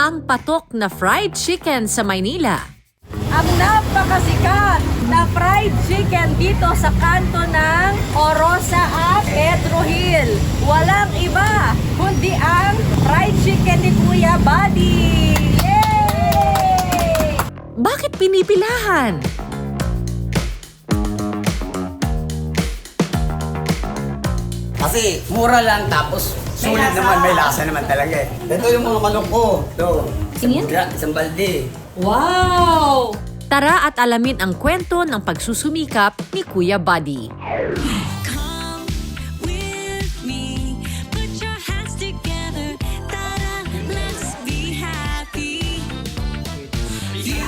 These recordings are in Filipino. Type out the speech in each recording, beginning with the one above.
ang patok na fried chicken sa Maynila. Ang napakasikat na fried chicken dito sa kanto ng Orosa at Pedro Hill. Walang iba kundi ang fried chicken ni Kuya Buddy. Yay! Bakit pinipilahan? Kasi mura lang tapos sulit naman, may lasa naman talaga eh. Ito yung mga manok ko. Ito. Tingin? Isang balde. Wow! Tara at alamin ang kwento ng pagsusumikap ni Kuya Buddy. Come with me, put your hands together, ta-da, let's be happy. You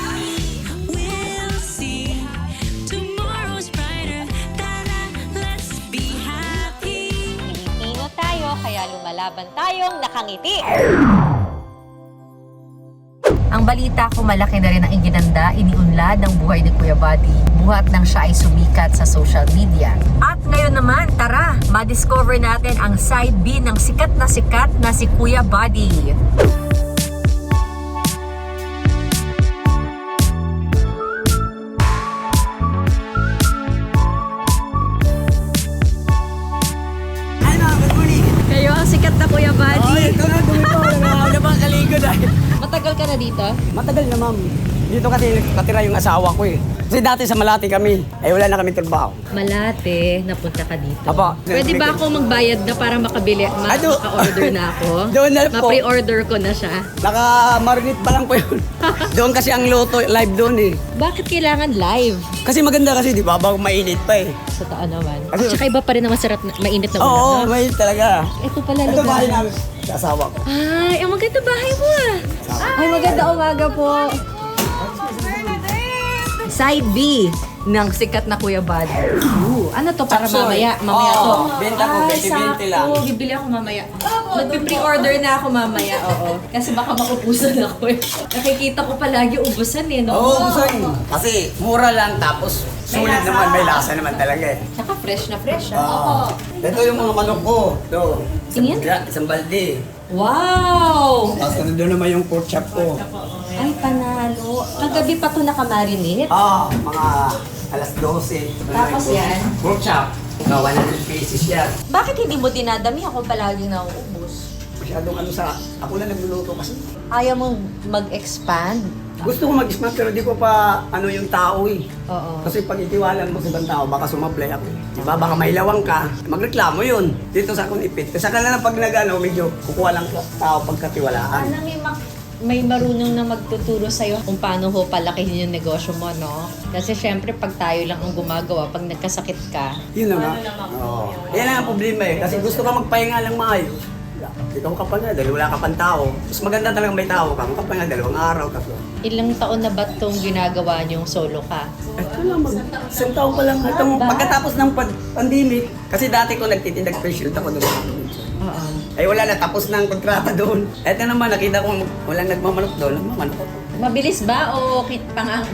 will see tomorrow's brighter, ta-da, let's be happy. Pilipino tayo, kaya lumalaban tayong nakangiti. Ang balita ko, malaki na rin ang iginanda, iniunlad ng buhay ni Kuya Buddy. Buhat nang siya ay sumikat sa social media. At ngayon naman, tara, madiscover natin ang side B ng sikat na si Kuya Buddy. Ano, good morning. Kayo ang sikat na Kuya Oh, Buddy. ito na, dumi ko. Ano bang kaligo dahil? Matagal ka na dito? Matagal na, ma'am. Dito kasi katira yung asawa ko eh. Kasi dati sa Malati kami. Wala na kami trabaho. Malate, napunta ka dito. Apo. Pwede ba ako magbayad na para makabili, maka-order na ako? Doon na po. Ma-pre-order ko na siya. Naka-marinate pa lang po yun. Doon kasi ang luto, live doon eh. Bakit kailangan live? Kasi maganda kasi, di ba? Bago mainit pa eh. Sa tao naman. Kasi- At saka iba pa rin ang masarap na mainit na ulam. Oo, no? mainit talaga. Ito pala Ito lugar. bahay namin sa asawa ko. Ay, ang maganda bahay mo ah. Ay, maganda umaga po. Side B ng sikat na Kuya Buddy. Ano to para Chapsoy. mamaya to? Oo, benta ko, 20-20 lang. sakto. Bibili ako mamaya. Magpi-pre-order na ako mamaya, oo. Kasi baka makupusan ako eh. Nakikita ko palagi ubusan eh, no? Oo, kasi mura lang tapos sulit naman, may lasa naman talaga eh. Tsaka fresh na fresh ah. Ito yung mga manok ko. Ito. Tingin? Isang balde. Wow! Tapos doon naman yung pork chop ko. Ay, panalo. Kagabi pa to nakamarinate. Mga alas 12. Tapos yan? Pork chop. 100 pieces yan. Bakit hindi mo dinadami? Ako palagi nauubos. Masyadong ako na nagluluto kasi. Ayaw mong mag-expand? Gusto ko mag-smart pero di ko pa yung tao eh. Oo. Kasi pag itiwalan mo sa ibang tao, baka sumablay ako eh. Diba? Baka mailawang ka, magreklamo yun. Dito sa akong ipit. Kasi kanila pag medyo kukuha lang tao pagkatiwalaan. Sana may marunong na magtuturo sa'yo kung paano ho palakihin yung negosyo mo, no? Kasi syempre, pag tayo lang ang gumagawa, pag nagkasakit ka, Yun na nga. Oo. Yan lang ang problema eh. Kasi gusto ka magpahinga lang maayos. Ikaw ka pa nga, dahil wala ka pang tao. Mas maganda talagang may tao ka. Magpahinga 2 araw, 3. ilang taon na ba itong ginagawa niyong solo ka? Ito lang, isang taon pa lang. Pagkatapos ng pandemic, kasi dati ko nagtitindag patient ako doon. Oo. Ay wala na, tapos na ang kontrata doon. Ito naman, nakita ko walang nagmamanok doon. Nagmamanok ako. Mabilis ba o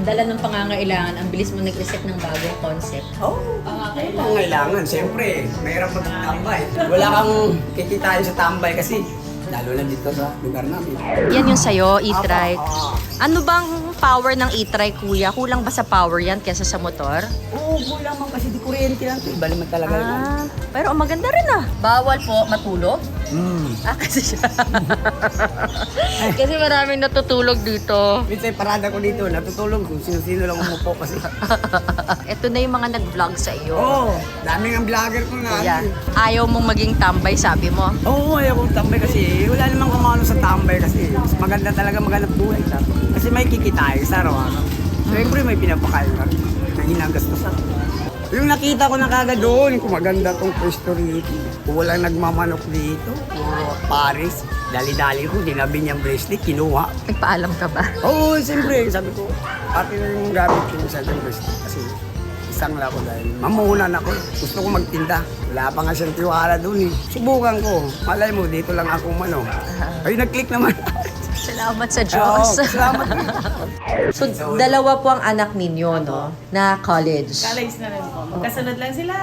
dala ng pangangailangan, ang bilis mo nag-isip ng bagong concept? Oo, pangangailangan. Siyempre, mahirap magtambay. Wala kang kikitain sa tambay kasi lalo na dito sa lugar namin. Yan yung sa'yo, e-trike. Oo. Ano bang power ng e-trike, kuya? Kulang ba sa power yan kesa sa motor? Oo, kulang man kasi di kuryente lang. Iba naman talaga yun. Pero maganda rin ah. Bawal po matulog? Kasi siya. Kasi maraming natutulog dito. Minsan parada ko dito, natutulog kung sino-sino lang umupo kasi. Ito na yung mga nag-vlog sa iyo. Oo, daming ang vlogger ko nga. Kuya, ayaw mong maging tambay, sabi mo. Oo, ayaw kong tambay kasi wala namang kumano sa tambay kasi mas maganda talaga maghanap buhay. Kasi may kikitain sa araw-araw. Siyempre may pinapakain ka rin. Nanginagastos ako. Yung nakita ko na kagad doon, kung maganda tong pwesto rito. Kung walang nagmamanok dito, puro Paris. Dali-dali ko, dinabi niyang bracelet, kinuha. Nagpaalam ka ba? Oo, siyempre, sabi ko, pati na yung gamit ko sa bracelet. Kasi isang lang ako dahil mamuhunan ako. Gusto ko magtinda. Wala pa nga siyang tiwala doon eh. Subukan ko. Malay mo, dito lang ako Ay, nag-click naman. Salamat sa Diyos. Oo, salamat. So, dalawa po ang anak ninyo, no? Na college. College na rin po. Magkasunod lang sila.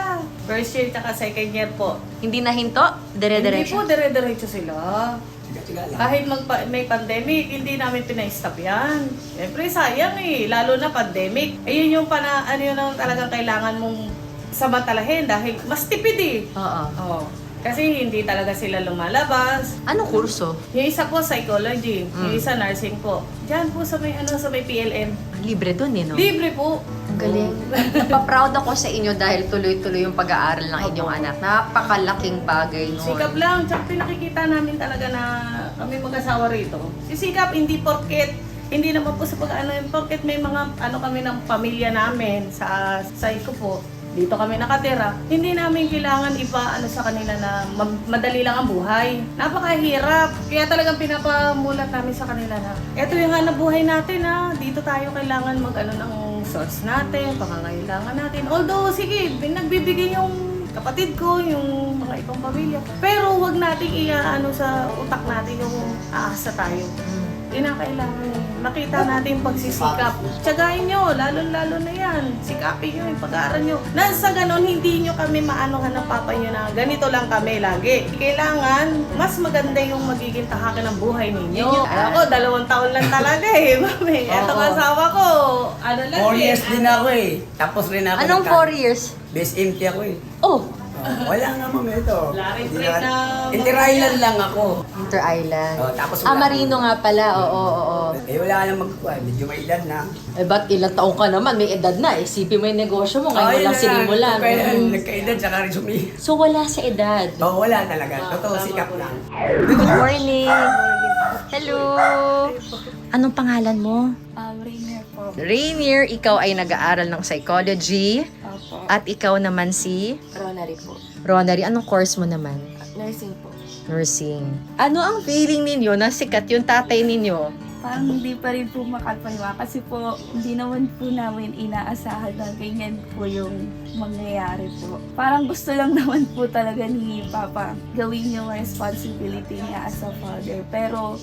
First year tsaka second year po. Hindi na hinto? Hindi Dire-diretso. po, dire-diretso sila. Kahit may pandemic, hindi namin pina-stop yan. Siyempre, sayang eh. Lalo na pandemic. Ayun yung ano yun ang talagang kailangan mong samantalahin dahil mas tipid eh. Oo. Oh. Kasi hindi talaga sila lumalabas. Anong kurso? Yung isa po psychology, yung isa nursing po. Diyan po sa may PLM. Libre dun eh, no? Libre po. Ang galing. Napaproud ako sa inyo dahil tuloy-tuloy yung pag-aaral ng inyong anak. Napakalaking bagay nun. Sikap lang, tsaka pinakikita namin talaga na kami mag-asawa rito. Si Sikap, hindi hindi naman po sa pag-ano, porket may mga kami ng pamilya namin sa psycho po. Dito kami nakatira. Hindi namin kailangan sa kanila na madali lang ang buhay. Napakahirap. Kaya talagang pinapamulat namin sa kanila na eto yung hanap buhay natin dito tayo kailangan ng source natin, pangangailangan natin. Although, sige, nagbibigay yung kapatid ko, yung mga ibang pamilya. Pero wag nating sa utak natin yung aasa tayo. Kinakailangan makita natin yung pagsisikap. Tsagain nyo, lalo-lalo na yan. Sikapin nyo yung pag-aaral nyo. Nasa ganon, hindi nyo kami maanohan ng papa nyo na ganito lang kami lagi. Kailangan, mas maganda yung magiging tahakin ng buhay ninyo. Ako, 2 taon lang talaga eh. Mami, eto ang asawa ko. 4 years din ako eh. Tapos rin ako. Anong 4 years? Best empty ako eh. Oh, Wala nga ma'am ito. Larry Hindi Fred na- na- Inter-island lang ako. Inter-island. Tapos Marino nga pala. Oo. Eh wala nang magkuha. Medyo may edad na. Eh, ba't ilang taong ka naman? May edad na. Isipin mo yung negosyo mo. Ngayon mo lang sinimulan. Kaya Mm. nagka-edad saka rin sumi. So, wala sa edad. Wala talaga. Totoo sikap lang. Good morning. Hello. Anong pangalan mo? Rainier po. Rainier, ikaw ay nag-aaral ng psychology. Opo. At ikaw naman si Ronary po. Ronary. Anong course mo naman? Nursing po. Nursing. Ano ang feeling ninyo na sikat yung tatay ninyo? Parang hindi pa rin po makapaniwa kasi po hindi naman po namin inaasahan na ganyan po yung mangyayari po. Parang gusto lang naman po talaga ni Papa gawin yung responsibility niya as a father. Pero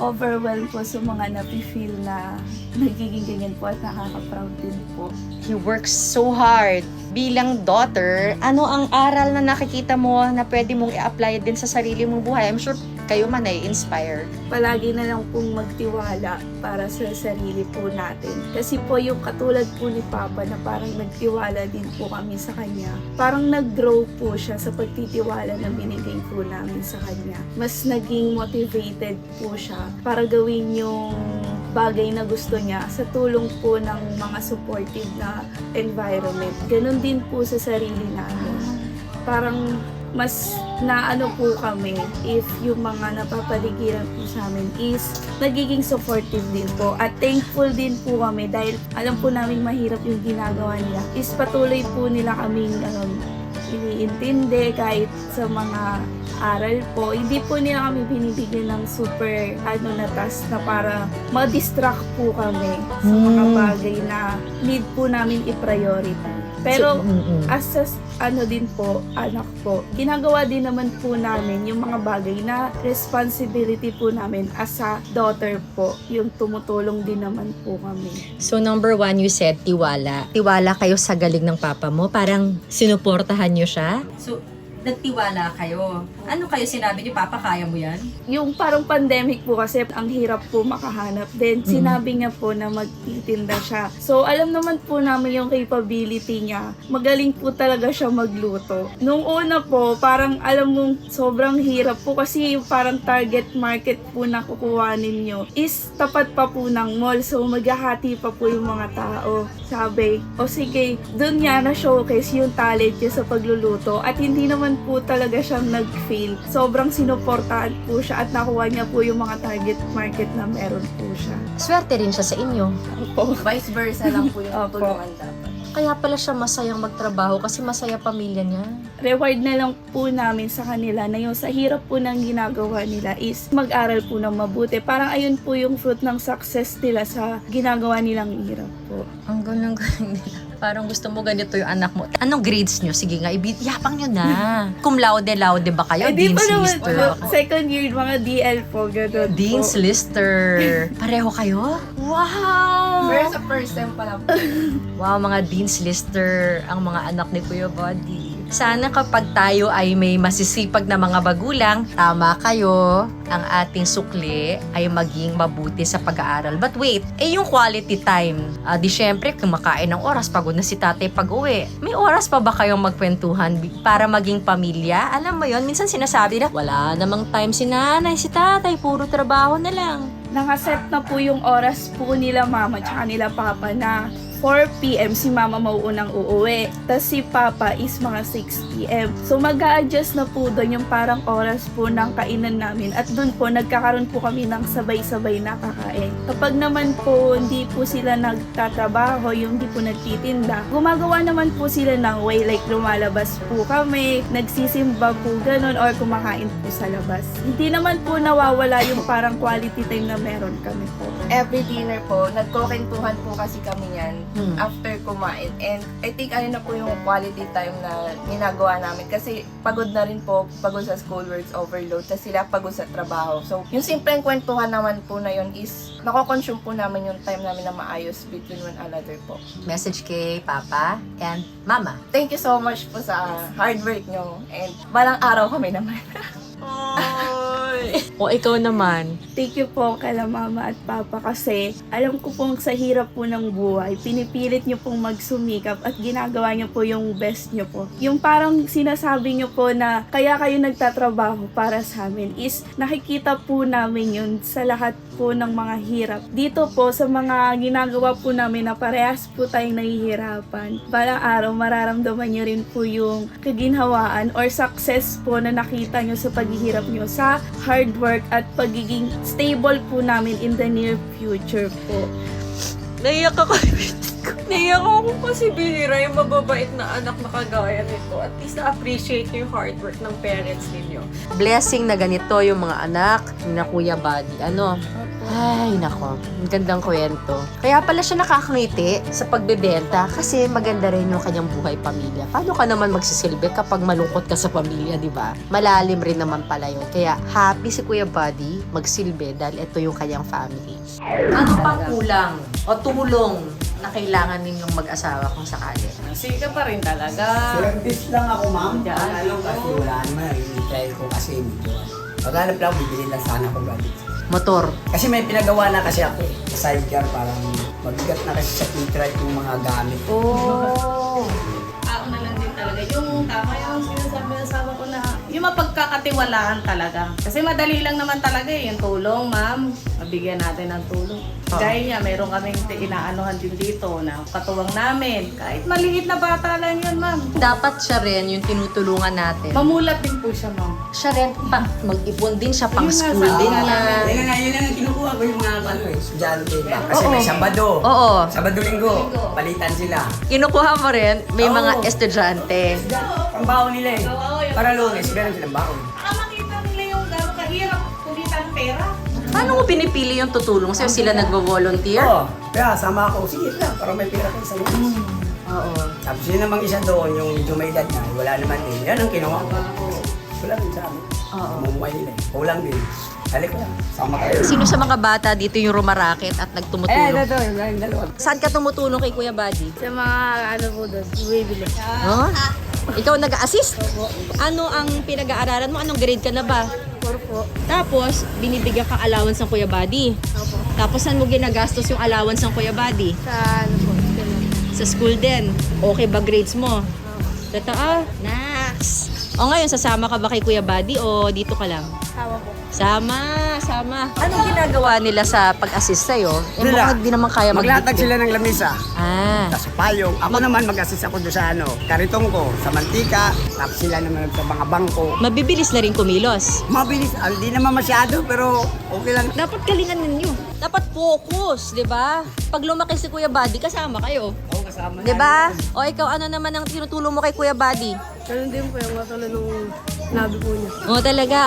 overwhelmed po sa mga napi-feel na nagiging ganyan po at nakaka-proud din po. He works so hard. Bilang daughter, ano ang aral na nakikita mo na pwede mong i-apply din sa sarili mong buhay? I'm sure kayo man ay inspire. Palagi na lang pong magtiwala para sa sarili po natin. Kasi po yung katulad po ni Papa na parang nagtiwala din po kami sa kanya. Parang nag-grow po siya sa pagtitiwala na binigay po namin sa kanya. Mas naging motivated po siya para gawin yung bagay na gusto niya sa tulong po ng mga supportive na environment. Ganon din po sa sarili namin. Parang mas naano po kami if yung mga napapaligiran po sa amin is nagiging supportive din po at thankful din po kami dahil alam po namin mahirap yung ginagawa nila is patuloy po nila kaming iniintindi kahit sa mga aral po. Hindi po nila kami binibigyan ng super na task na para ma-distract po kami sa mga bagay na need po namin i-priority. Pero as din po, anak po, ginagawa din naman po namin yung mga bagay na responsibility po namin as a daughter po. Yung tumutulong din naman po kami. So number 1, you said tiwala. Tiwala kayo sa galing ng papa mo? Parang sinuportahan niyo siya? So, nagtiwala kayo. Ano kayo sinabi niyo, Papa, kaya mo yan? Yung parang pandemic po kasi ang hirap po makahanap. Then sinabi niya po na magtitinda siya. So alam naman po namin yung capability niya. Magaling po talaga siya magluto. Nung una po, parang alam mong sobrang hirap po kasi yung parang target market po na kukuhanin nyo is tapat pa po ng mall. So maghahati pa po yung mga tao. Sabi, o sige, dun niya na-showcase yung talent niya sa pagluluto at hindi naman po talaga siyang nag-fail. Sobrang sinuportahan po siya at nakuha niya po yung mga target market na meron po siya. Swerte rin siya sa inyo. Opo. Vice versa lang po yung Opo. tulungan dapat. Kaya pala siya masayang magtrabaho kasi masaya pamilya niya. Reward na lang po namin sa kanila na yung sa hirap po ng ginagawa nila is mag-aral po ng mabuti. Parang ayun po yung fruit ng success nila sa ginagawa nilang hirap po. Ang galing nila. Parang gusto mo ganito yung anak mo. Anong grades nyo? Sige nga, yapang nyo na. Cum laude ba kayo? Eh, di Dean's pa naman Lister. po. Second year, mga DL po. Ganun Dean's po. Lister. Pareho kayo? Wow! First time pa lang po. Wow, mga Dean's Lister ang mga anak ni Kuya Buddy. Sana kapag tayo ay may masisipag na mga bagulang, tama kayo, ang ating sukli ay maging mabuti sa pag-aaral. But wait, yung quality time. Di syempre, kumakain ng oras, pagod na si tatay pag-uwi. May oras pa ba kayong magkwentuhan para maging pamilya? Alam mo yon, minsan sinasabi na, wala namang time si nanay, si tatay, puro trabaho na lang. Nakaset na po yung oras po nila mama tsaka nila papa na 4 p.m. si mama mauunang uuwi. Tapos si papa is mga 6 p.m. So mag-a-adjust na po doon yung parang oras po ng kainan namin. At doon po nagkakaroon po kami ng sabay-sabay na kakain. Kapag naman po hindi po sila nagtatrabaho, yung hindi po nagtitinda, gumagawa naman po sila ng way like lumalabas po kami, nagsisimba po ganun or kumakain po sa labas. Hindi naman po nawawala yung parang quality time na meron kami po. Every dinner po, nagkukwentuhan po kasi kami yan after kumain. And I think ayun na po yung quality time na ginagawa namin. Kasi pagod na rin po, pagod sa school works overload, tapos sila pagod sa trabaho. So, yung simpleng kwentuhan naman po na yun is nako-consume po namin yung time namin na maayos between one another po. Message kay Papa and Mama. Thank you so much po sa hard work nyo. And balang araw kami naman. O ikaw naman. Thank you po kala mama at papa kasi alam ko pong sa hirap po ng buhay, pinipilit nyo pong magsumikap at ginagawa nyo po yung best nyo po. Yung parang sinasabi nyo po na kaya kayo nagtatrabaho para sa amin is nakikita po namin yun sa lahat po ng mga hirap. Dito po sa mga ginagawa po namin na parehas po tayong nahihirapan. Balang araw mararamdaman nyo rin po yung kaginhawaan or success po na nakita nyo sa paghihirap nyo sa hard work at pagiging stable po namin in the near future po. Naiyak ako. Naiyak ako kasi bihira yung mababait na anak na kagaya nito. At least na-appreciate yung hard work ng parents ninyo. Blessing na ganito yung mga anak ni na Kuya Buddy. Ano? Ay, nako. Ang gandang kwento. Kaya pala siya nakakangiti sa pagbebenta kasi maganda rin yung kanyang buhay pamilya. Paano ka naman magsisilbi kapag malungkot ka sa pamilya, di ba? Malalim rin naman pala yun. Kaya happy si Kuya Buddy magsilbi dahil ito yung kanyang family. Ano pang kulang o tulong na kailangan ninyong mag-asawa kung sakali? Sika pa rin talaga. Service lang ako, ma'am. Ano kasi wala naman. Hinintay ko kasi medyo. Paghanap lang, bibili lang sana ako gadget. Motor. Kasi may pinagawa na kasi ako. Sa sidecar, parang mabigat na kasi sa e-trike yung mga gamit. Oh! Ako na lang din talaga. Yung tama yung sinasabi ng asawa ko na yung mapagkakatiwalaan talaga. Kasi madali lang naman talaga yung tulong, ma'am. Mabigyan natin ng tulong. Gaya niya, meron kaming inaanuhan din dito na katuwang namin. Kahit maliit na bata lang yun, ma'am. Dapat siya rin yung tinutulungan natin. Mamulat din po siya, ma'am. Siya rin, mag-ipon din siya, pang Yun nga, school din sabi niya. Yun ang kinukuha ko yung mga estudyante ba? Kasi Oo. may Sabado. Oo. Sabado-Linggo, palitan sila. Kinukuha mo rin, may Oo. mga estudyante. Ang baon nila eh. Para Lunes, meron silang baon. Para makita nila yung gano'ng kahirap kumita ng pera. Paano mo pinipili yung tutulong sa'yo? Sila nagvo-volunteer? Oo. Kaya sama ako, sige lang, para may pera kayo sa Lunes. Oo. Tapos yun namang isa doon, yung medyo may edad na, wala naman din. Yan ang kinuha ko. Wala din sa amin. Oo. Mumuhay nila eh. Kulang din. Halik ko lang. Sama kayo. Sino sa mga bata dito yung rumaraket at nagtumutulong? ito, yung dalawa. Saan ka tumutulong kay Kuya Buddy? Sa mga ano po doon, bibili. Huh? Ikaw nag-assist? Ano ang pinag-aaralan mo? Anong grade ka na ba? 4 po. Tapos, binibigyan kang allowance ng Kuya Buddy. Opo. Tapos, saan mo ginagastos yung allowance ng Kuya Buddy? Sa ano po, ganun. Sa school din. Okay ba grades mo? Totoo? Nax! O ngayon, sasama ka ba kay Kuya Buddy o dito ka lang? Tawa po. Sama. Anong ginagawa nila sa pag-assist sa'yo? Eh, Nila, mukhang di naman kaya maglatag sila ng lamisa. Ah. Tapos payong. Ako naman mag-assist ako doon sa karitong ko, sa mantika. Tapos sila naman sa mga bangko. Mabibilis na rin kumilos. Mabilis, hindi naman masyado pero okay lang. Dapat galingan ninyo. Dapat focus, di ba? Pag lumaki si Kuya Buddy, kasama kayo. Oo, kasama Di ba? O ikaw, ano naman ang tinutulong mo kay Kuya Buddy? Ganun din po yung katulad nung nabi po niya. O talaga,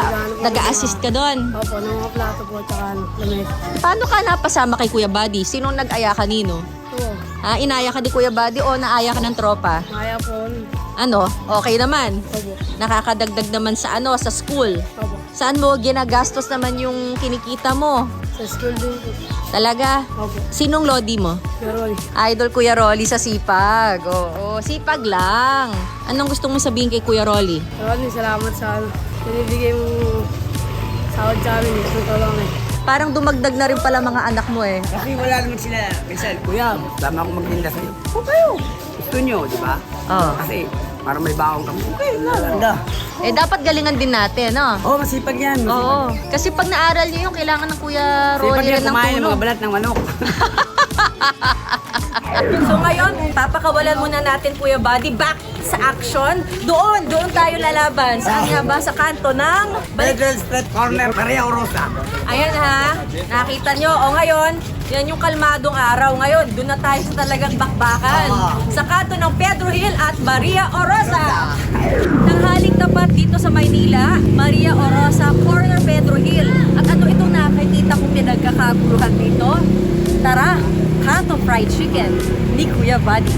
nag-a-assist ka doon. Opo, nung mga plato po, tsaka lamesa. Paano ka napasama kay Kuya Buddy? Sinong nag-aya kanino? Oo, Ha, inaya ka ni Kuya Buddy o naaya ka ng tropa? kaya po. Ano? Okay naman. Opo, Nakakadagdag naman sa ano, sa school. opo. Saan mo ginagastos naman yung kinikita mo? Sa school din po. Talaga? Opo. Sinong lodi mo? Pero Idol Kuya Rolly sa sipag. Oo, sipag lang. Anong gusto mo sabihin kay Kuya Rolly? Rolly, salamat sa binibigay mong sahod sa amin. Tutulong eh. Parang dumagdag na rin pala mga anak mo eh. Kasi wala naman sila. Minsan, kuya, tama akong magtinda sa'yo. Okay. Gusto nyo, di ba? Oo. Kasi, para may baong kami. Okay, ganda. Eh dapat galingan din natin, no? Oo, masipag yan. Masipag. Oo. Kasi pag naaral niyo yung kailangan ng Kuya Sipag Rolly yan, rin ng kumain ng tulong. mga balat ng manok. So ngayon, papakawalan muna natin Kuya Buddy back sa action. Doon tayo lalaban. Saan nga ba? Sa kanto ng... Federal Street Corner, Maria Orosa. Ayan ha, nakita nyo. O ngayon, yan yung kalmadong araw. Ngayon, doon na tayo sa talagang bakbakan. Sa kanto ng Pedro Hill at Maria Orosa. Nanghaling tapat dito sa Maynila, Maria Orosa, corner Pedro Hill. At ano itong nakikita kong pinagkakaguluhan dito? Tara, kanto fried chicken ni Kuya Buddy.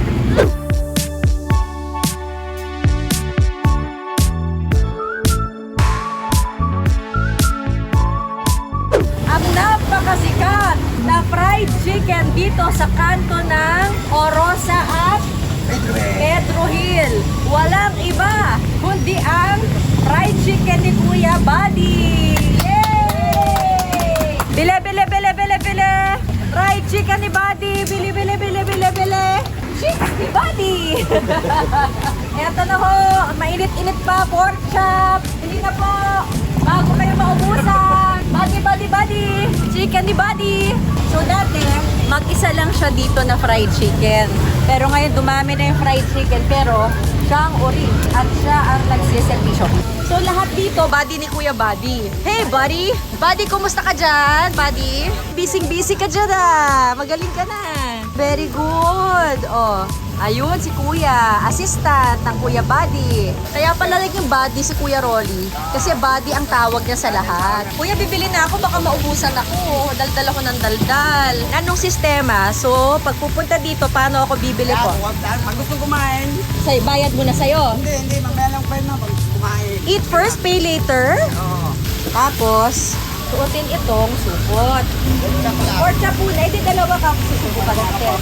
Ang napakasikat na fried chicken dito sa kanto ng Orosa at Pedro Hill. Walang iba kundi ang fried chicken ni Kuya Buddy. Yay! Bile, bile, bile, bile, bile! Fried chicken ni Buddy. Bili, bili, bili, bili, bili! Chicken ni Buddy! Eto na ho, mainit-init pa, pork chop. Hindi na po, bago kayo maubusan. Buddy, buddy, buddy! Chicken ni Buddy! So dati, mag-isa lang siya dito na fried chicken. Pero ngayon, dumami na yung fried chicken. Pero, siya ang ori at siya ang nagsiservisyo. So lahat dito, buddy ni Kuya Buddy. Hey, buddy! Buddy, kumusta ka dyan? Buddy? Busy-busy ka dyan ah. Magaling ka na. Very good. Oh, ayun si Kuya, assistant ng Kuya Buddy. Kaya pala naging Buddy si Kuya Rolly. Kasi Buddy ang tawag niya sa lahat. Kuya, bibili na ako, baka maubusan ako. Daldal ako ng daldal. Anong sistema? So, pag pupunta dito, paano ako bibili po? Pag gusto kumain, Say, bayad mo na sa'yo. hindi, mamaya lang pa yun pag kumain. Eat first, pay later. Oo. Tapos, suotin itong supot. Or chapuna, edi dalawa ka susubukan natin.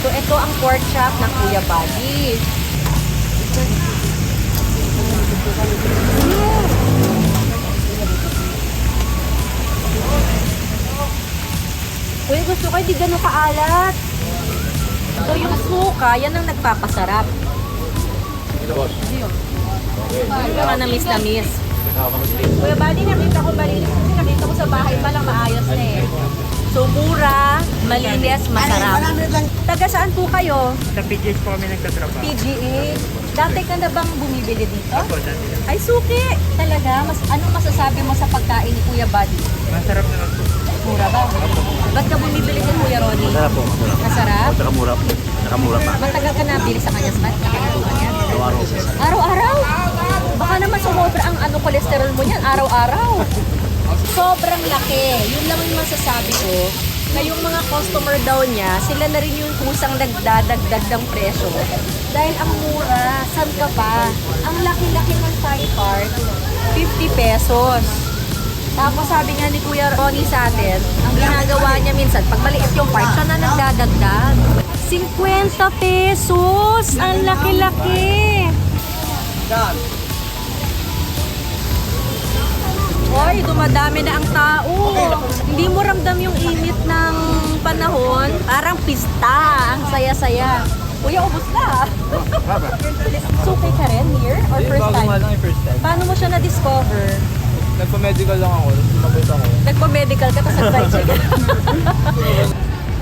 So, ito ang pork chop ng Kuya Buddy. Kuya, gusto ko hindi ganun kaalat. So, yung suka, yan ang nagpapasarap. Yung mga namis-namis. Kuya Buddy, nakita ko malinis kasi nakita ko sa bahay pa lang maayos na eh. So, mura, malinis, masarap. Taga saan po kayo? Sa PGH po kami nagtatrabaho. PGA. Dati ka na bang bumibili dito? Ako, dati lang. Ay, suki! Talaga? Anong masasabi mo sa pagkain ni Kuya Buddy? Masarap naman po. Mura ba? Ba't ka bumibili kay Kuya Ronnie? Masarap po, masarap. Masarap? Nakamura po. Nakamura pa. Matagal ka nabili sa kanya, Smat? Nakakatuwa niya? Araw-araw. Araw-araw? Baka naman sumobra ang cholesterol mo niyan, araw-araw. Sobrang laki. Yun lang yung masasabi ko. Na yung mga customer daw niya, sila na rin yung kusang nagdadagdag ng presyo. Dahil ang mura, saan ka pa? Ang laki-laki ng Thai part, 50 pesos. Tapos sabi nga ni Kuya Ronnie sa atin, ang ginagawa niya minsan, pag maliit yung part, siya na nagdadagdag. 50 pesos! Ang laki-laki! Hoy, dumadami na ang tao. Hindi mo ramdam yung init ng panahon. Parang pista. Ang saya-saya. Kuya, ubos ka. Sukay ka rin here? Or first time? First time. Paano mo siya na-discover? Nagpa-medical lang ako. Sumabit ako. Nagpa-medical ka, tapos nag-fried chicken.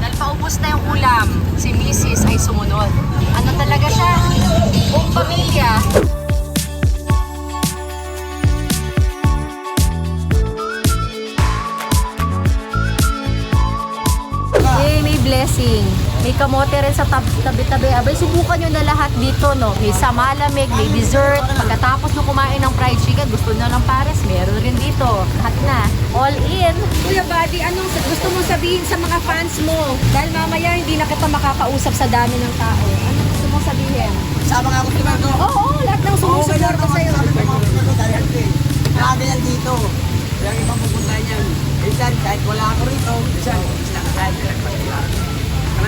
Dahil paubos na yung ulam, si Mrs. ay sumunod. Ano talaga siya? Buong pamilya. Hey, may blessing. May kamote rin sa tabi-tabi. Abay, subukan nyo na lahat dito, no? May samalamig, may dessert. Pagkatapos nyo kumain ng fried chicken, gusto nyo ng pares, meron rin dito. Lahat na. All in. Kuya Buddy, anong gusto mong sabihin sa mga fans mo? Dahil mamaya hindi na kita makakausap sa dami ng tao. Anong gusto mong sabihin? Sa mga customer ko. Oo, lahat ng sumusuporta sa'yo. lagi yan dito. Walang ibang pupunta yan. Minsan, kahit wala ako rito, minsan, isla ka kahit nagpagkila.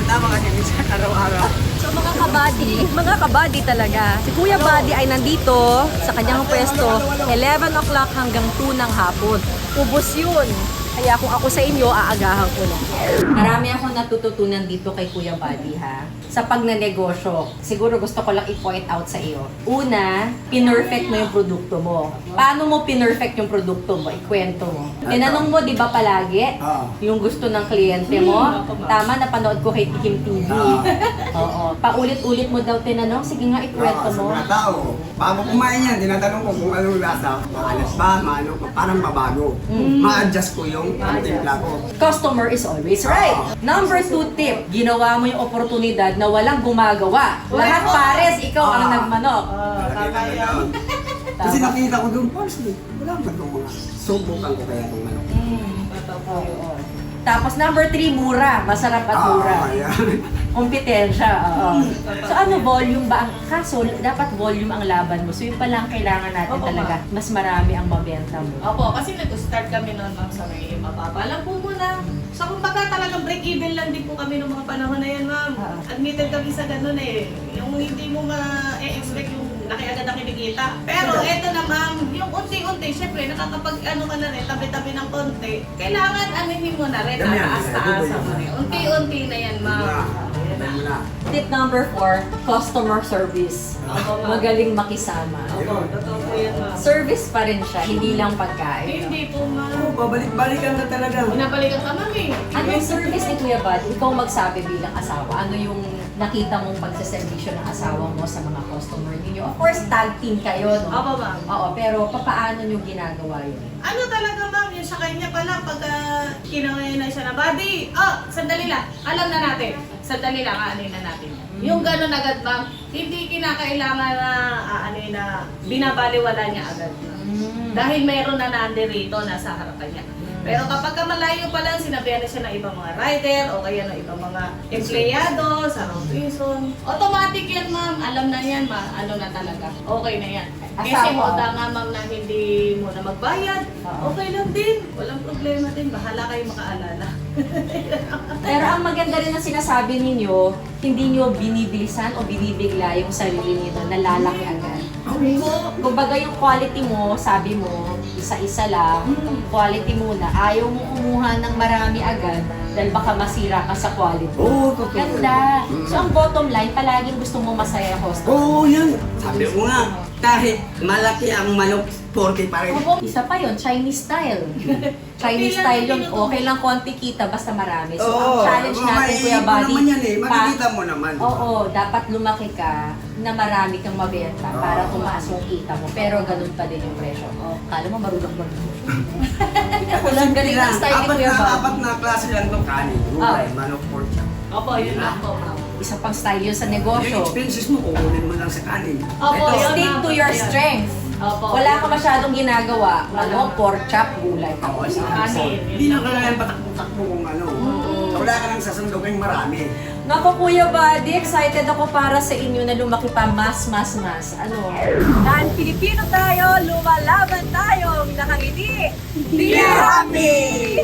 Tama kasi minsan araw-araw. So mga kabady talaga. Si Kuya Buddy ay nandito sa kanyang pwesto 11 o'clock hanggang 2 ng hapon. Ubus yun. Kaya kung ako sa inyo, aagahan ko na. Marami akong natututunan dito kay Kuya Buddy ha. Sa pagnanegosyo. Siguro gusto ko lang i-point out sa iyo. Una, pinerfect mo yung produkto mo. Paano mo pinerfect yung produkto mo? Ikwento mo. Tinanong mo, di ba palagi? Yung gusto ng kliyente mo? Tama, napanood ko kay Tikim TV. Oo. Paulit-ulit mo daw tinanong. Sige nga, ikwento mo. Sa mga tao, bago kumain yan, tinatanong ko kung anong lasa. Maalas ba, maano, parang babago. Ma-adjust ko yung timpla ko. Customer is always right. Number 2 tip, ginawa mo yung oportunidad na walang gumagawa. Lahat pares, ikaw ang nagmanok. Tama yan. Kasi nakita ko doon, parsley. Wala ba itong mga subukan ko kaya itong manok. Oo. Tapos number 3, mura. Masarap at mura. Ayan. Kompetensya. So ano, volume ba? Kaso, dapat volume ang laban mo. So yun pala ang kailangan natin talaga. Mas marami ang mabenta mo. Opo, kasi nag-start kami noon ma'am sa may mababa lang po muna. So kumbaga talagang break-even lang din po kami noong mga panahon na yan ma'am. Admitted kami sa ganun eh. Yung hindi mo ma-expect yung laki agad ang kinikita. Pero eto na ma'am, yung unti-unti, syempre nakakapag ano ka na rin, tabi-tabi ng konti. Kailangan anihin mo na rin, taas-taas mo rin. Unti-unti na yan ma'am. Tip number 4, customer service. Magaling makisama. Opo, totoo po yan ma'am. Service pa rin siya, hindi lang pagkain. Hindi po ma'am. Oo, babalik-balikan ka talaga. Binabalikan ka ma'am eh. Anong service ni Kuya Bud? Ikaw magsabi bilang asawa. Ano yung nakita mong pagsaservisyo ng asawa mo sa mga customer ninyo? Of course, tag team kayo, no? Opo ma'am. Oo, pero paano nyo ginagawa yun? Ano talaga ma'am, yung sa kanya pala pagka kinawin na siya na, Buddy, sandali lang, alam na natin. Sandali lang, aanin na natin. Yung gano'n agad ma'am, hindi kinakailangan na na binabaliwala niya agad. Dahil mayroon na nandirito nasa harapan niya. Pero kapag ka malayo pa lang, sinabihan na siya ng ibang mga rider o kaya ng ibang mga empleyado sa round prison. Automatic yan ma'am, alam na yan, ano na talaga, okay na yan. Kasi Asawa. moda nga ma'am na hindi mo na magbayad, okay lang din, walang problema din, bahala kayo makaalala. Pero ang maganda rin na sinasabi ninyo, hindi nyo binibilisan o binibigla yung sarili nito, nalalaki agad. Kumbaga yung quality mo, sabi mo, isa-isa lang, quality muna. Ayaw mo kumuha ng marami agad dahil baka masira ka sa quality. Oo, totoo. Ganda. So ang bottom line, palaging gusto mo masaya customer. Oo, yan. Sabi ko nga, kahit malaki ang manok, 40 pa rin. Isa pa yun, Chinese style. Chinese style yun, okay lang konti kita basta marami. So ang challenge natin, Kuya Buddy, naman yan eh, makikita mo naman. oo, dapat lumaki ka na marami kang mabenta para tumaas yung kita mo. Pero ganun pa din yung presyo. Kala mo marunong ba? Walang galing ang style ni Kuya Buddy. Apat na klase lang ito, kanin, gulay, manok, pork chop. Opo, yun lang po ma'am. Isa pang style yun sa Yung negosyo. expenses mo, kukunin mo lang sa kanin. Opo, Ito, yun. Stick to your strength. Opo. Wala ka masyadong ginagawa. Manok, pork chop, gulay. Tapos Kanin. Hindi na kailangan patakbo-takbo kung ano. Wala ka nang sasundugin marami. Naku, Kuya Buddy, excited ako para sa inyo na lumaki pa mas. Ano? Dahil Pilipino tayo, lumalaban tayong nakangiti. Be happy!